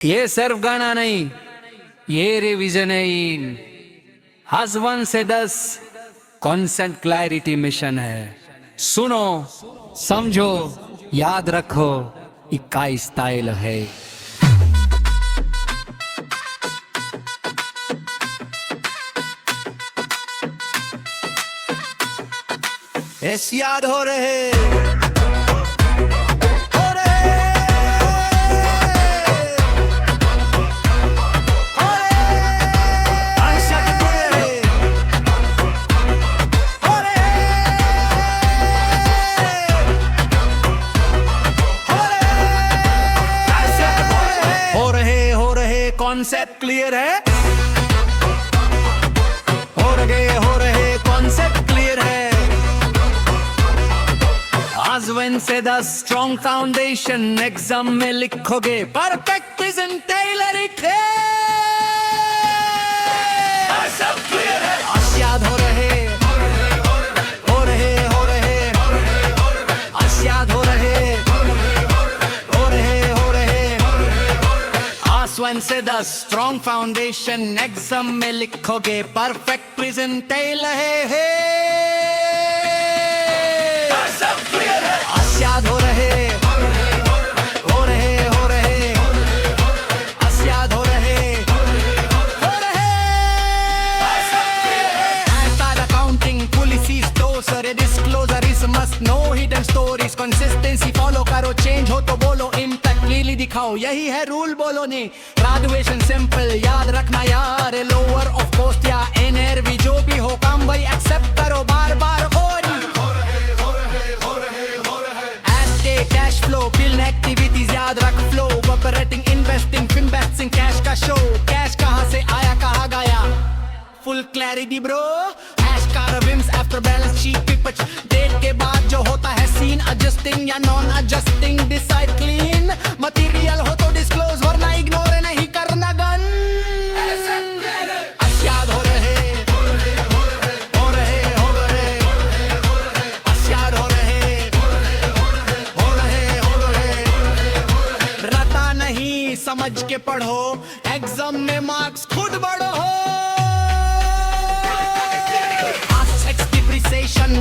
ये सिर्फ गाना नहीं, ये रिवीजन है। हज 1 से 10 कॉन्सेप्ट क्लैरिटी मिशन है। सुनो, समझो, याद रखो, इक्का स्टाइल है। ऐस याद हो रहे कॉन्सेप्ट क्लियर है। हो रहे कॉन्सेप्ट क्लियर है। आज 1 से 10 स्ट्रॉन्ग फाउंडेशन एग्जाम में लिखोगे परफेक्ट प्रेजेंटेशन लिखे। सब क्लियर है। आज याद हो रहे आज याद हो रहे 1 से 10 स्ट्रॉन्ग फाउंडेशन एग्जाम में लिखोगे परफेक्ट प्रेजेंटेशन है। सब क्लियर है। आज याद हो रहे आज याद हो रहे अकाउंटिंग पॉलिसीज तो sir disclosure is must know hidden stories consistency follow करो चेंज हो तो बोलो इम्पैक्ट क्लियरली दिखाओ यही है रूल बोलो ने। ग्रेजुएशन सिंपल याद रखना यार लोअर ऑफ कॉस्ट या एनआरवी जो भी हो काम भाई एक्सेप्ट करो बार बार कैश फ्लो बिल एक्टिविटीज याद रख फ्लो ऑपरेटिंग इन्वेस्टिंग फिनवेस्टिंग कैश का शो कैश कहां से आया कहां गया फुल क्लैरिटी ब्रो। हैश का विम्स आफ्टर बैलेंस शीट पिच डेट के बाद जो होता है सीन एडजस्टिंग या non adjusting decide clean material हो तो डिस्क्लोज वरना इग्नोर नहीं करना गन। याद हो रहे याद हो रहे रटा नहीं समझ के पढ़ो एग्जाम में मार्क्स खुद बढ़ो।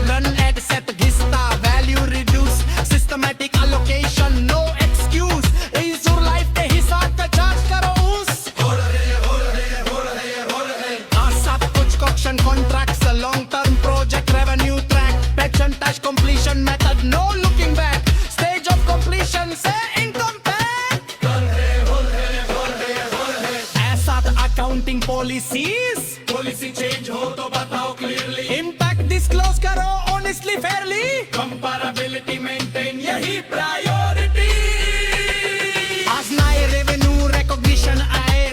Run at set घिसता value reduce systematic allocation no excuse is your life के हिसाब का चार्ज करो उस सब कुछ कॉक्शन contracts long term project revenue track percentage completion method no looking back stage of completion से income back ऐसा accounting policies policy change हो तो बताओ clearly impact disclose करो honestly fairly comparability maintain यही priority। आज नए revenue recognition आए